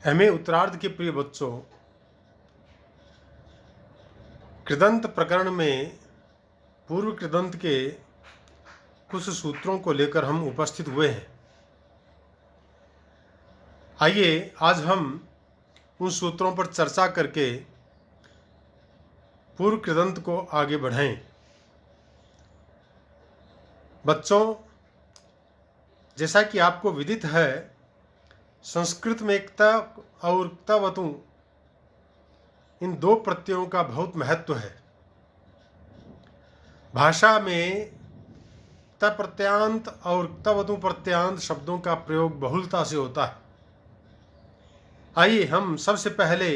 हमें उत्तरार्ध के प्रिय बच्चों, कृदंत प्रकरण में पूर्व कृदंत के कुछ सूत्रों को लेकर हम उपस्थित हुए हैं। आइए आज हम उन सूत्रों पर चर्चा करके पूर्व कृदंत को आगे बढ़ाएं। बच्चों, जैसा कि आपको विदित है, संस्कृत में एकता और क्तवतु इन दो प्रत्ययों का बहुत महत्व है। भाषा में त प्रत्यांत और क्तवतु प्रत्यांत शब्दों का प्रयोग बहुलता से होता है। आइए हम सबसे पहले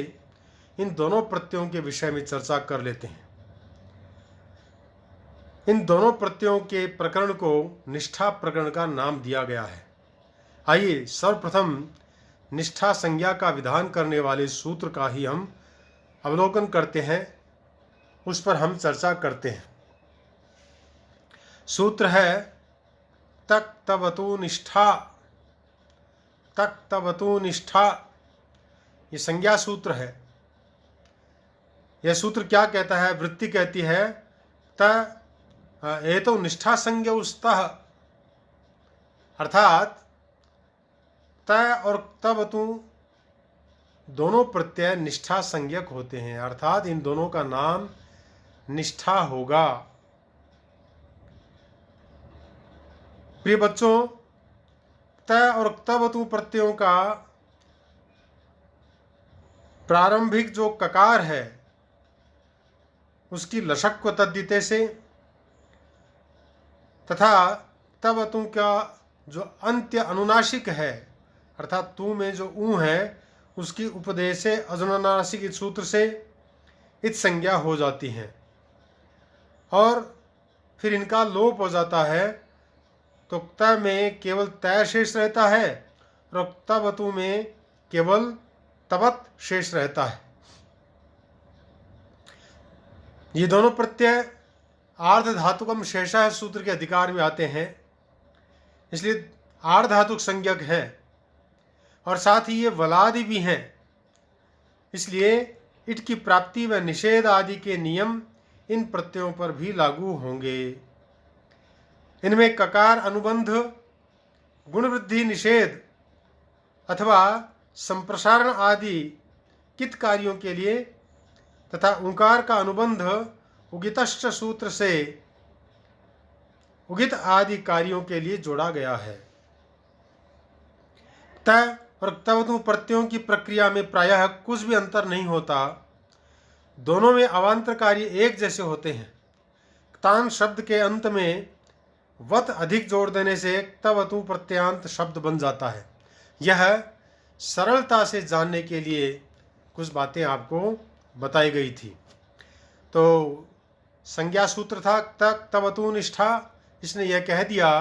इन दोनों प्रत्ययों के विषय में चर्चा कर लेते हैं। इन दोनों प्रत्ययों के प्रकरण को निष्ठा प्रकरण का नाम दिया गया है। आइए सर्वप्रथम निष्ठा संज्ञा का विधान करने वाले सूत्र का ही हम अवलोकन करते हैं, उस पर हम चर्चा करते हैं। सूत्र है तक तवतु निष्ठा। तक तवतु निष्ठा, ये संज्ञा सूत्र है। यह सूत्र क्या कहता है? वृत्ति कहती है त एतो निष्ठा संज्ञौस्तः, अर्थात त और तवतु दोनों प्रत्यय निष्ठा संज्ञक होते हैं, अर्थात इन दोनों का नाम निष्ठा होगा। प्रिय बच्चों, त और तवतु प्रत्ययों का प्रारंभिक जो ककार है उसकी लशक को तद्धिते से तथा तवतु का जो अंत्य अनुनासिक है, अर्थात तू में जो ऊ है उसकी उपदेश से अजनुनासिक इस सूत्र से इत संज्ञा हो जाती है और फिर इनका लोप हो जाता है। तो त में केवल तय शेष रहता है और तवतु में केवल तवत शेष रहता है। ये दोनों प्रत्यय आर्ध धातुकम शेषः सूत्र के अधिकार में आते हैं, इसलिए आर्ध धातुक संज्ञक हैं और साथ ही ये वलादि भी हैं, इसलिए इट की प्राप्ति व निषेध आदि के नियम इन प्रत्ययों पर भी लागू होंगे। इनमें ककार अनुबंध, गुणवृद्धि निषेध अथवा संप्रसारण आदि कित कार्यों के लिए तथा ओंकार का अनुबंध उगितश्च सूत्र से उगित आदि कार्यों के लिए जोड़ा गया है। त और तवतु प्रत्ययों की प्रक्रिया में प्रायः कुछ भी अंतर नहीं होता, दोनों में अवान्तर कार्य एक जैसे होते हैं। तान शब्द के अंत में वत अधिक जोड़ देने से तवतु प्रत्यांत शब्द बन जाता है। यह सरलता से जानने के लिए कुछ बातें आपको बताई गई थी। तो संज्ञा सूत्र था तक तवतु निष्ठा। इसने यह कह दिया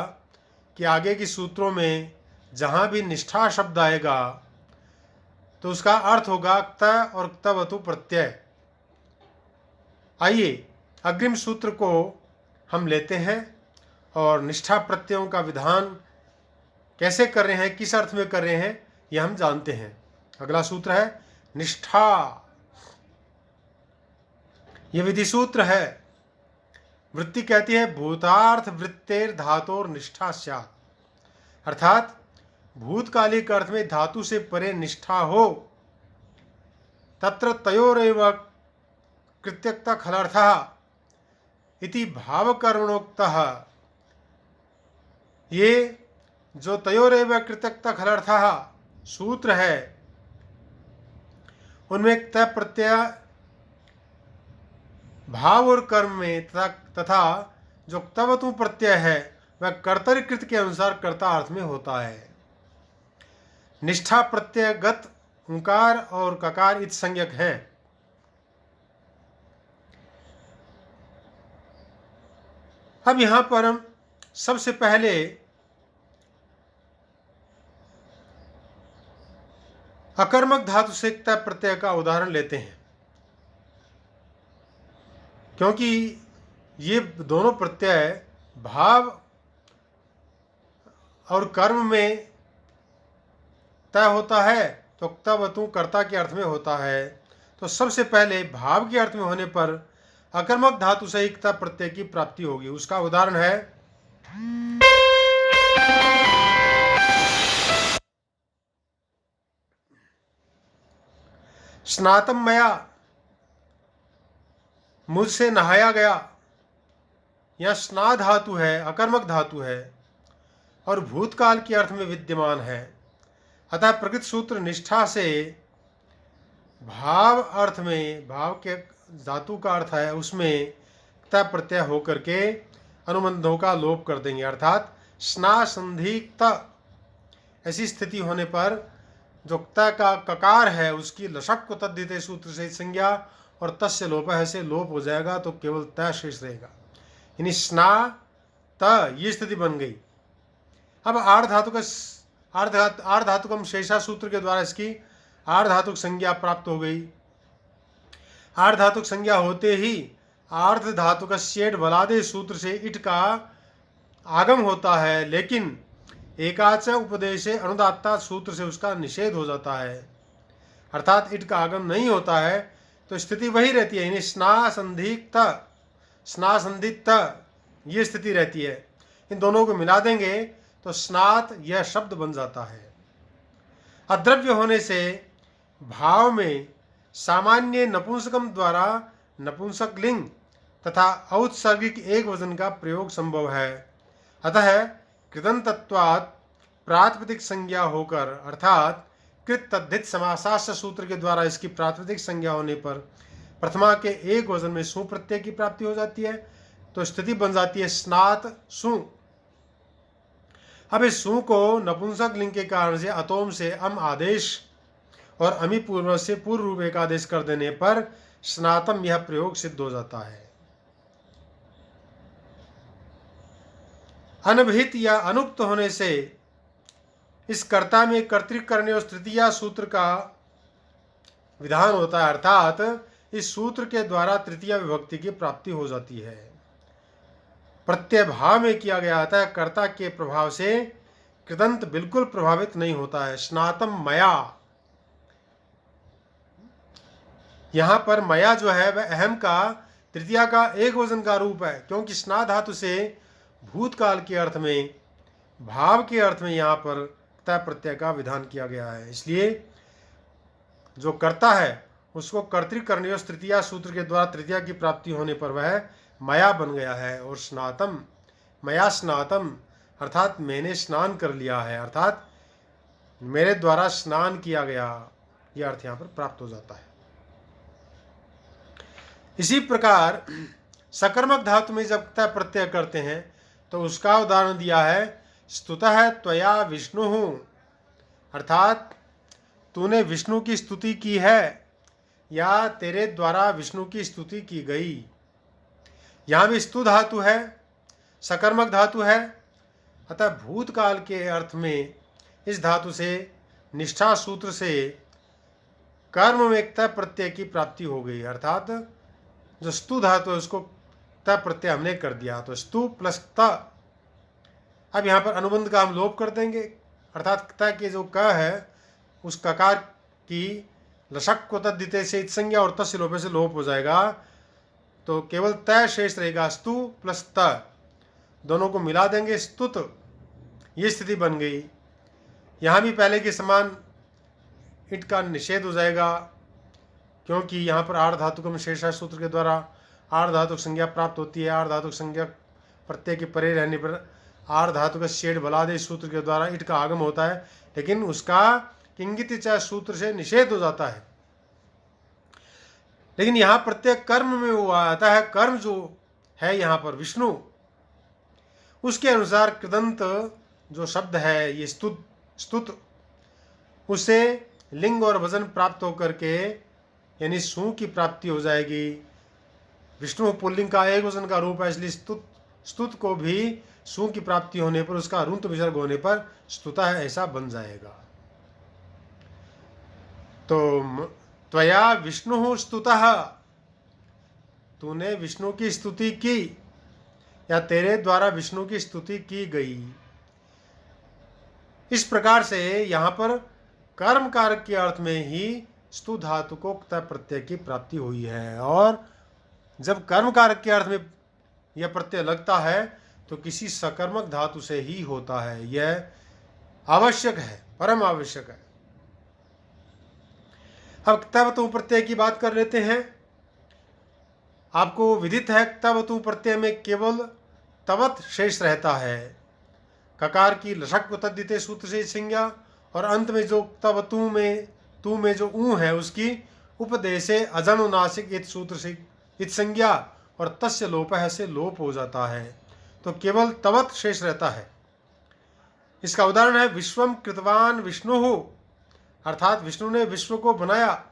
कि आगे के सूत्रों में जहाँ भी निष्ठा शब्द आएगा तो उसका अर्थ होगा त और तवतु प्रत्यय। आइए अग्रिम सूत्र को हम लेते हैं और निष्ठा प्रत्ययों का विधान कैसे कर रहे हैं, किस अर्थ में कर रहे हैं, यह हम जानते हैं। अगला सूत्र है निष्ठा। यह विधि सूत्र है। वृत्ति कहती है भूतार्थ वृत्तेर धातोर निष्ठा स्यात्, अर्थात भूतकालिक अर्थ में धातु से परे निष्ठा हो। तत्र तयोरेव कृत्यक्ता खलर्थः इति भावकरणोक्तः। ये जो तयोरेव कृत्यक्ता खलर्थः सूत्र है उनमें त प्रत्यय भाव और कर्म में तथा जो तवतु प्रत्यय है वह कर्तरिकृत के अनुसार कर्ता अर्थ में होता है। निष्ठा प्रत्ययगत ओंकार और ककार इत संज्ञक हैं। अब यहां पर हम सबसे पहले अकर्मक धातु से त प्रत्यय का उदाहरण लेते हैं, क्योंकि ये दोनों प्रत्यय भाव और कर्म में तय होता है तो क्तवतु कर्ता के अर्थ में होता है। तो सबसे पहले भाव के अर्थ में होने पर अकर्मक धातु से ही क्ता प्रत्यय की प्राप्ति होगी। उसका उदाहरण है स्नातम मया, मुझसे नहाया गया। यह स्ना धातु है, अकर्मक धातु है और भूतकाल के अर्थ में विद्यमान है। अतः प्रकृत सूत्र निष्ठा से भाव अर्थ में, भाव के धातु का अर्थ है उसमें क्ता प्रत्यय होकर के अनुबंधों का लोप कर देंगे, अर्थात स्ना संधि क्त। ऐसी स्थिति होने पर जो क्ता का ककार है उसकी लशक को तद्धिते सूत्र से संज्ञा और तस्य लोप से लोप हो जाएगा, तो केवल त शेष रहेगा, यानी स्ना त, ये स्थिति बन गई। अब आर्ध धातुकम शेषा सूत्र के द्वारा इसकी आर्ध धातुक संज्ञा प्राप्त हो गई। आर्ध धातुक संज्ञा होते ही आर्ध धातुक शेड बलादे सूत्र से इट का आगम होता है, लेकिन एकाच उपदेशे अनुदात्ता सूत्र से उसका निषेध हो जाता है, अर्थात इट का आगम नहीं होता है। तो स्थिति वही रहती है, यानी स्ना संधित ये स्थिति रहती है। इन दोनों को मिला देंगे तो स्नात यह शब्द बन जाता है। अद्रव्य होने से भाव में सामान्य नपुंसकम द्वारा नपुंसक लिंग तथा औत्सर्गिक एक वचन का प्रयोग संभव है। अतः कृतंतत्वात् प्रातिपदिक संज्ञा होकर, अर्थात कृत तद्धित समासास्य सूत्र के द्वारा इसकी प्रातिपदिक संज्ञा होने पर प्रथमा के एक वचन में सु प्रत्यय की प्राप्ति हो जाती है। तो स्थिति बन जाती है स्नात सु। अब इस सु को नपुंसक लिंग के कारण से अतोम से अम आदेश और अमी पूर्व से पूर्व रूप एक आदेश कर देने पर स्नातम यह प्रयोग सिद्ध हो जाता है। अनभिहित या अनुक्त होने से इस कर्ता में कर्तृक करने और तृतीया सूत्र का विधान होता है, अर्थात इस सूत्र के द्वारा तृतीया विभक्ति की प्राप्ति हो जाती है। प्रत्यय भाव में किया गया था, कर्ता के प्रभाव से कृदंत बिल्कुल प्रभावित नहीं होता है। स्नातम मया, यहां पर मया जो है वह अहम का तृतीया का एक वचन का रूप है, क्योंकि स्ना धातु से भूतकाल के अर्थ में, भाव के अर्थ में यहां पर क्ता प्रत्यय का विधान किया गया है। इसलिए जो कर्ता है उसको कर्तृक करने और तृतीया सूत्र के द्वारा तृतीया की प्राप्ति होने पर वह मया बन गया है। और स्नातम, मया स्नातम अर्थात मैंने स्नान कर लिया है, अर्थात मेरे द्वारा स्नान किया गया, यह अर्थ यहाँ पर प्राप्त हो जाता है। इसी प्रकार सकर्मक धातु में जब क्ता प्रत्यय करते हैं तो उसका उदाहरण दिया है स्तुतः त्वया विष्णु, अर्थात तूने विष्णु की स्तुति की है या तेरे द्वारा विष्णु की स्तुति की गई। यहाँ भी स्तु धातु है, सकर्मक धातु है, अतः भूतकाल के अर्थ में इस धातु से निष्ठा सूत्र से कर्म में क्ता प्रत्यय की प्राप्ति हो गई, अर्थात जो स्तु धातु है उसको क्ता प्रत्यय हमने कर दिया, तो स्तु प्लस क्ता। अब यहाँ पर अनुबंध का हम लोप कर देंगे, अर्थात क्ता के जो क है उस ककार की लशक को तद्धिते से संज्ञा और तस्य लोपे से लोप हो जाएगा, तो केवल त शेष रहेगा, स्तु प्लस त, दोनों को मिला देंगे स्तुत, ये स्थिति बन गई। यहाँ भी पहले के समान इट का निषेध हो जाएगा, क्योंकि यहाँ पर आर्ध धातुकम शेषा सूत्र के द्वारा आर्ध धातुक संज्ञा प्राप्त होती है। आर्ध धातुक संज्ञा प्रत्यय के परे रहने पर आर्ध धातुक शेड बलादेश सूत्र के द्वारा इट का आगम होता है, लेकिन उसका किंगित च सूत्र से निषेध हो जाता है। लेकिन यहाँ प्रत्यय कर्म में हुआ आता है, कर्म जो है यहाँ पर विष्णु, उसके अनुसार कृदंत जो शब्द है ये स्तुत, उसे लिंग और वजन प्राप्त होकर के यानी सु की प्राप्ति हो जाएगी। विष्णु पुल्लिंग का एक वचन का रूप है, इसलिए स्तुत को भी सु की प्राप्ति होने पर उसका रुंत विसर्ग होने पर स्तुता है ऐसा बन जाएगा। तो त्वया विष्णु स्तुतः, तूने विष्णु की स्तुति की या तेरे द्वारा विष्णु की स्तुति की गई। इस प्रकार से यहाँ पर कर्म कारक के अर्थ में ही स्तु धातु को क्ता प्रत्यय की प्राप्ति हुई है। और जब कर्म कारक के अर्थ में यह प्रत्यय लगता है तो किसी सकर्मक धातु से ही होता है। यह आवश्यक है, परम आवश्यक है। अब क्तवतु प्रत्यय की बात कर लेते हैं। आपको विदित है क्तवतु प्रत्यय में केवल तवत शेष रहता है। ककार की लषक तद्धिते सूत्र से संज्ञा और अंत में जो तवतु में तू में जो ऊ है उसकी उपदेशे अजनुनासिक इत सूत्र से इत संज्ञा और तस्य लोपः से लोप हो जाता है, तो केवल तवत शेष रहता है। इसका उदाहरण है विश्वम कृतवान विष्णु, अर्थात विष्णु ने विश्व को बनाया।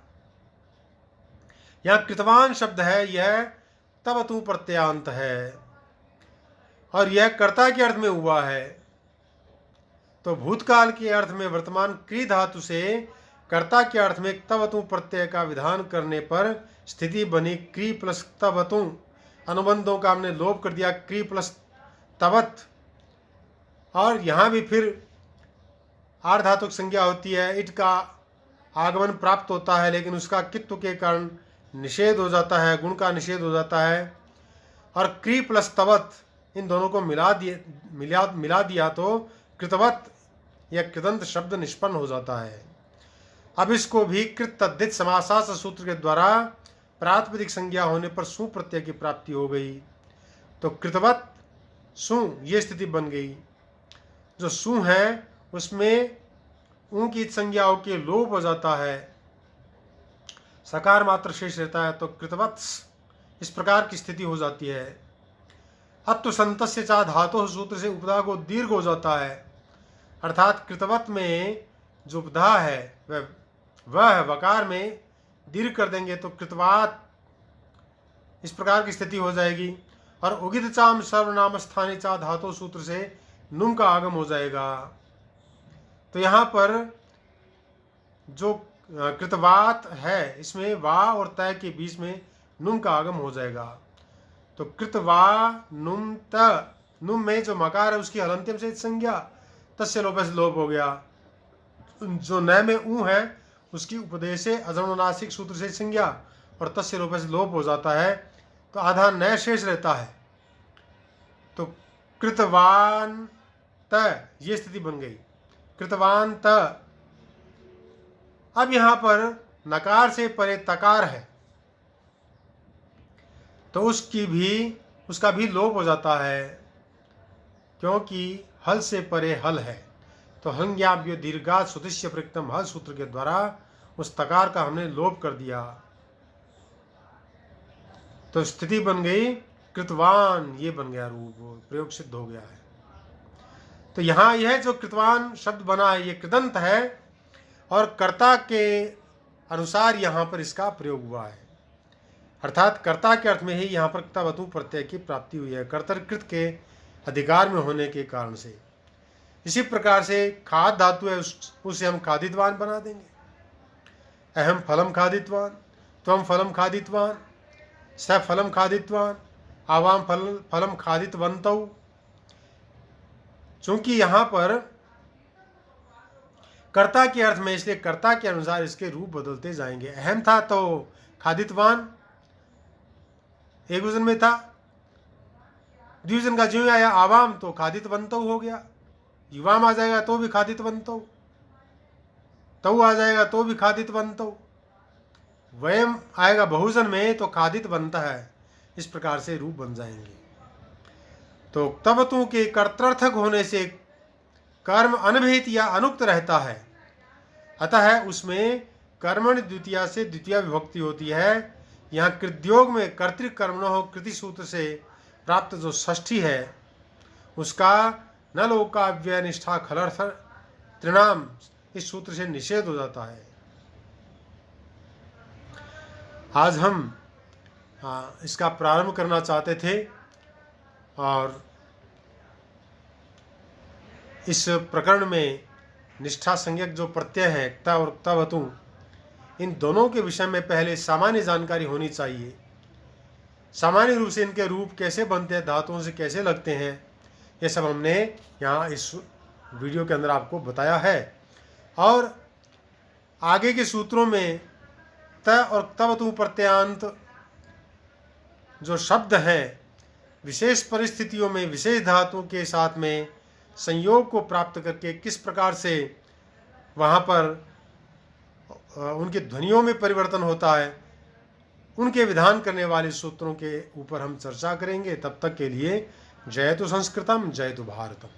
यहाँ कृतवान शब्द है, यह तवतु प्रत्यांत है और यह कर्ता के अर्थ में हुआ है। तो भूतकाल के अर्थ में वर्तमान क्री धातु से कर्ता के अर्थ में तवतु प्रत्यय का विधान करने पर स्थिति बनी क्री प्लस तवतु। अनुबंधों का हमने लोप कर दिया क्री प्लस तवत। और यहाँ भी फिर आर्धातुक संज्ञा होती है, इट का आगमन प्राप्त होता है लेकिन उसका कित्व के कारण निषेध हो जाता है, गुण का निषेध हो जाता है। और क्री प्लस तवत इन दोनों को मिला दिया तो कृतवत या कृदंत शब्द निष्पन्न हो जाता है। अब इसको भी कृत तद्धित समासास सूत्र के द्वारा प्रातिपदिक संज्ञा होने पर सु प्रत्यय की प्राप्ति हो गई, तो कृतवत सु ये स्थिति बन गई। जो सु है उसमें ऊ की संज्ञा के लोप हो जाता है, सकार मात्र शेष रहता है, तो कृतवत्स इस प्रकार की स्थिति हो जाती है। अत्व संतस्य चा धातु सूत्र से उपधा को दीर्घ हो जाता है, अर्थात कृतवत में जो उपधा है वह वकार में दीर्घ कर देंगे तो कृतवात इस प्रकार की स्थिति हो जाएगी। और उगित चाम सर्वनाम स्थानी चा धातु सूत्र से नुम का आगम हो जाएगा। तो यहाँ पर जो कृतवात है इसमें वा और तय के बीच में नुम का आगम हो जाएगा। तो कृतवा नुम त, नुम में जो मकार है उसकी हलंत्यम से संज्ञा, तस्य लोप से लोप हो गया। जो न में ऊ है उसकी उपदेशे अजनुनासिक सूत्र से संज्ञा और तस्य लोप से लोप हो जाता है, तो आधा न शेष रहता है। तो कृतवान त ये स्थिति बन गई, कृतवान त। अब यहाँ पर नकार से परे तकार है तो उसका भी लोप हो जाता है, क्योंकि हल से परे हल है। तो हंग्याभ्यो दीर्घात सुतिष्य प्रयुक्तम हल सूत्र के द्वारा उस तकार का हमने लोप कर दिया, तो स्थिति बन गई कृतवान, ये बन गया रूप, प्रयोग सिद्ध हो गया है। तो यहाँ यह जो कृतवान शब्द बना है ये कृदंत है और कर्ता के अनुसार यहाँ पर इसका प्रयोग हुआ है, अर्थात कर्ता के अर्थ में ही यहाँ पर क्तवतु प्रत्यय की प्राप्ति हुई है, कर्तृकृत के अधिकार में होने के कारण से। इसी प्रकार से खाद धातु है उसे हम खादितवान बना देंगे। अहम फलम खादितवान, त्वम फलम खादितवान, स फलम खादितवान, आवाम फलम खादितवन्तौ। चूंकि यहाँ पर कर्ता के अर्थ में, इसलिए कर्ता के अनुसार इसके रूप बदलते जाएंगे। अहम था तो खादितवान एक वचन में था, द्विवचन का ज्यों आया आवाम तो खादितवन्तौ हो गया, युवाम आ जाएगा तो भी खादितवन्तौ, तौ आ जाएगा तो भी खादितवन्तौ, वयम आएगा बहुवचन में तो खादितवन्तः है। इस प्रकार से रूप बन जाएंगे। तो क्तवतु के कर्तर्थक होने से कर्म अनभिहित या अनुक्त रहता है, अतः उसमें कर्मण द्वितीया से द्वितीय विभक्ति होती है। यहाँ कृद्योग में कर्तृकर्मणो कृति सूत्र से प्राप्त जो षष्ठी है उसका न लोकाव्यय निष्ठा खलर्थ त्रिणाम इस सूत्र से निषेध हो जाता है। आज हम इसका प्रारंभ करना चाहते थे और इस प्रकरण में निष्ठा संज्ञक जो प्रत्यय है क्ता और क्तवतु, इन दोनों के विषय में पहले सामान्य जानकारी होनी चाहिए। सामान्य रूप से इनके रूप कैसे बनते हैं, धातुओं से कैसे लगते हैं, ये सब हमने यहाँ इस वीडियो के अंदर आपको बताया है। और आगे के सूत्रों में त और तवतु प्रत्यांत जो शब्द हैं, विशेष परिस्थितियों में विशेष धातुओं के साथ में संयोग को प्राप्त करके किस प्रकार से वहाँ पर उनके ध्वनियों में परिवर्तन होता है, उनके विधान करने वाले सूत्रों के ऊपर हम चर्चा करेंगे। तब तक के लिए जयतु संस्कृतम, जयतु भारतम।